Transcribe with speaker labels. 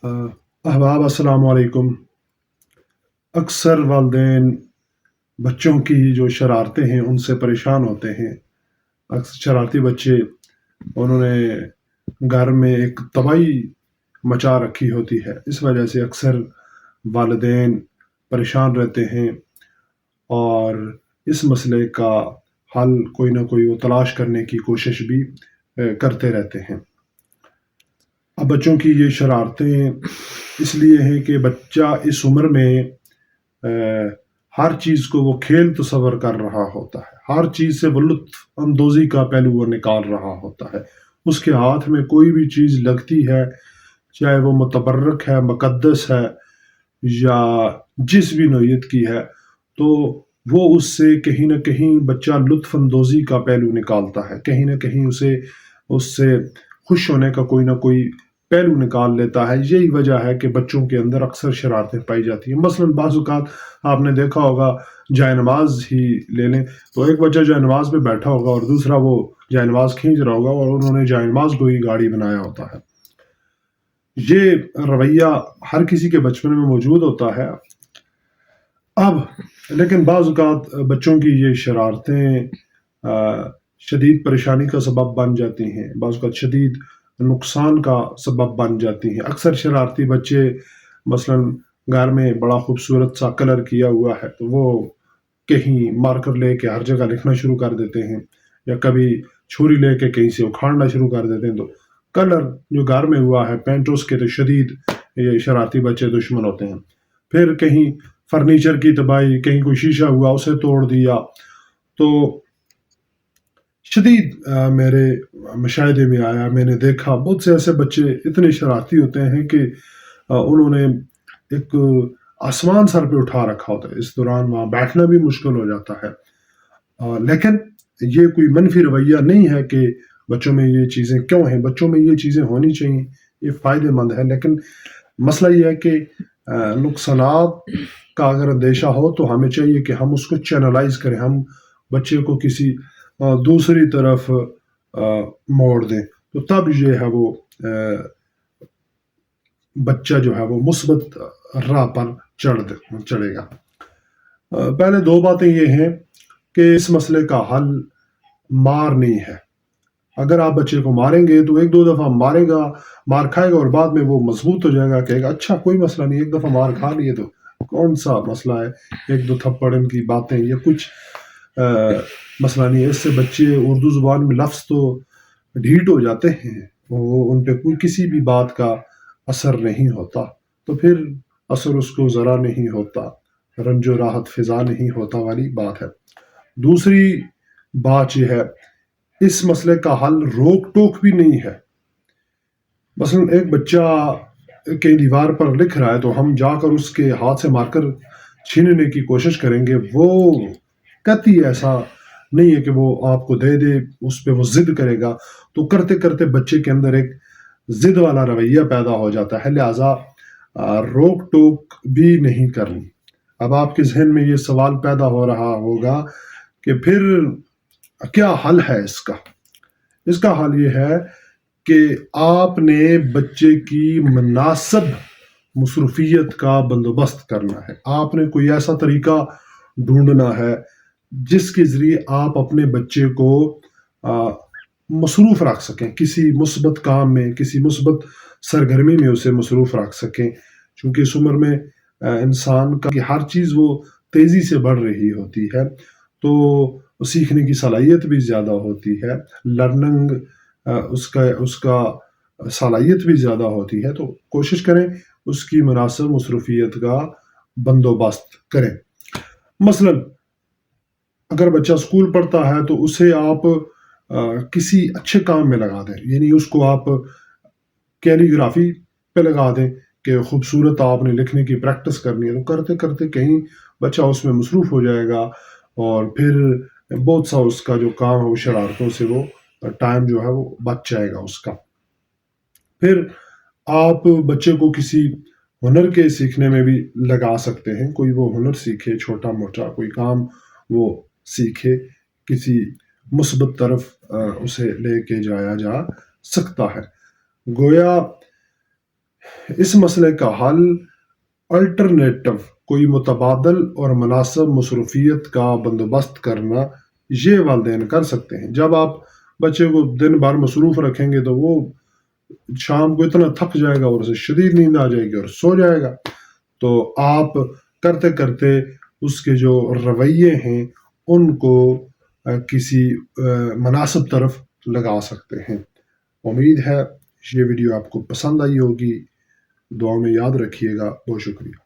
Speaker 1: अहबाब अस्सलाम वालेकुम। अक्सर वालिदैन बच्चों की जो शरारतें हैं उनसे परेशान होते हैं। अक्सर शरारती बच्चे उन्होंने घर में एक तबाही मचा रखी होती है। इस वजह से अक्सर वालिदैन परेशान रहते हैं और इस मसले का हल कोई ना कोई वो तलाश करने की कोशिश भी करते रहते हैं। अब बच्चों की ये शरारतें इसलिए हैं कि बच्चा इस उम्र में हर चीज़ को वो खेल तस्वर कर रहा होता है। हर चीज़ से वो लुत्फ़ अंदोज़ी का पहलू वो निकाल रहा होता है। उसके हाथ में कोई भी चीज़ लगती है, चाहे वो मुतबर्रक है, मुक़द्दस है या जिस भी नौइयत की है, तो वो उससे कहीं न कहीं बच्चा लुत्फ़ अंदोज़ी का पहलू निकालता है। कहीं न कहीं उसे उससे खुश होने का कोई ना कोई पहलू निकाल लेता है। यही वजह है कि बच्चों के अंदर अक्सर शरारतें पाई जाती हैं। मसलन बाज़ औक़ात आपने देखा होगा, जाए-नमाज़ ही ले लें, तो एक बच्चा जाए-नमाज़ पे बैठा होगा और दूसरा वो जाए-नमाज़ खींच रहा होगा और उन्होंने जाए-नमाज़ को ही गाड़ी बनाया होता है। ये रवैया हर किसी के बचपन में मौजूद होता है। अब लेकिन बाज़ औक़ात बच्चों की ये शरारतें शदीद परेशानी का सबब बन जाती हैं, बाज़ औक़ात शदीद नुकसान का सबब बन जाती हैं। अक्सर शरारती बच्चे मसलन घर में बड़ा खूबसूरत सा कलर किया हुआ है, तो वो कहीं मार्कर लेके हर जगह लिखना शुरू कर देते हैं या कभी छुरी लेके कहीं से उखाड़ना शुरू कर देते हैं। तो कलर जो घर में हुआ है, पेंटोस के तो शदीद ये शरारती बच्चे दुश्मन होते हैं। फिर कहीं फर्नीचर की तबाही, कहीं कोई शीशा हुआ उसे तोड़ दिया। तो शदीद मेरे मुशाहिदे में आया, मैंने देखा बहुत से ऐसे बच्चे इतने शरारती होते हैं कि उन्होंने एक आसमान सर पे उठा रखा होता है। इस दौरान वहाँ बैठना भी मुश्किल हो जाता है। लेकिन ये कोई मनफी रवैया नहीं है कि बच्चों में ये चीज़ें क्यों हैं, बच्चों में ये चीज़ें होनी चाहिए, ये फ़ायदेमंद है। लेकिन मसला ये है कि नुकसानात का अगर अंदेशा हो तो हमें चाहिए कि हम उसको चैनलाइज़ करें, हम बच्चे को किसी दूसरी तरफ मोड़ दें, तो तब ये है वो बच्चा जो है वो मुस्बत राह पर चढ़ेगा। पहले 2 बातें ये हैं कि इस मसले का हल मार नहीं है। अगर आप बच्चे को मारेंगे तो 1-2 दफ़ा मारेगा, मार खाएगा और बाद में वो मज़बूत हो जाएगा, कहेगा अच्छा कोई मसला नहीं, एक दफ़ा मार खा लिए तो कौन-सा मसला है, 1-2 थप्पड़ इनकी बातें या कुछ मसला नहीं है। इससे बच्चे उर्दू ज़ुबान में लफ्ज़ तो ढीठ हो जाते हैं, वो उन पे कोई किसी भी बात का असर नहीं होता, तो फिर असर उसको ज़रा नहीं होता, रंजो राहत फ़िज़ा नहीं होता वाली बात है। दूसरी बात ये है, इस मसले का हल रोक-टोक भी नहीं है। मसलन एक बच्चा कहीं दीवार पर लिख रहा है, तो हम जाकर उसके हाथ से मारकर छीनने की कोशिश करेंगे, वो कतई ऐसा नहीं है कि वो आपको दे दे, उस पे वो ज़िद करेगा। तो करते-करते बच्चे के अंदर एक ज़िद वाला रवैया पैदा हो जाता है, लिहाज़ा रोक-टोक भी नहीं करनी। अब आपके ज़हन में ये सवाल पैदा हो रहा होगा कि फिर क्या हल है इसका? इसका हल ये है कि आपने बच्चे की मुनासिब मसरूफ़ियत का बंदोबस्त करना है। आपने कोई ऐसा तरीका ढूँढना है, जिसके ज़रिए आप अपने बच्चे को मसरूफ़ रख सकें, किसी मुस्बत काम में, किसी मुस्बत सरगर्मी में उसे मसरूफ़ रख सकें। चूँकि इस उम्र में इंसान का हर चीज़ वो तेज़ी से बढ़ रही होती है, तो सीखने की सलाहियत भी ज़्यादा होती है, लर्निंग उसका उसका सलाहियत भी ज़्यादा होती है, तो कोशिश करें उसकी मुनासिब मसरूफ़ियत का बंदोबस्त करें। मसलन अगर बच्चा स्कूल पढ़ता है तो उसे आप किसी अच्छे काम में लगा दें, यानी उसको आप कैलीग्राफी पे लगा दें कि खूबसूरत आपने लिखने की प्रैक्टिस करनी है, तो करते-करते कहीं बच्चा उसमें मसरूफ़ हो जाएगा और फिर बहुत सा उसका जो काम है वो शरारतों से वो टाइम जो है वो बच जाएगा उसका। फिर आप बच्चे को किसी हुनर के सीखने में भी लगा सकते हैं, कोई वो हुनर सीखे, छोटा-मोटा कोई काम वो सीखे, किसी मुस्बत तरफ उसे लेके जाया जा सकता है। गोया اس مسئلے کا حل الٹرنیٹو کوئی متبادل اور مناسب مصروفیت کا بندوبست کرنا یہ والدین کر سکتے ہیں۔ جب آپ بچے کو دن بھر مصروف رکھیں گے تو وہ شام کو اتنا تھک جائے گا اور اسے شدید نیند آ جائے گی اور سو جائے گا۔ تو آپ کرتے کرتے اس کے جو رویے ہیں ان کو کسی مناسب طرف لگا سکتے ہیں۔ امید ہے یہ ویڈیو آپ کو پسند آئی ہوگی، دعا میں یاد رکھیے گا۔ بہت شکریہ۔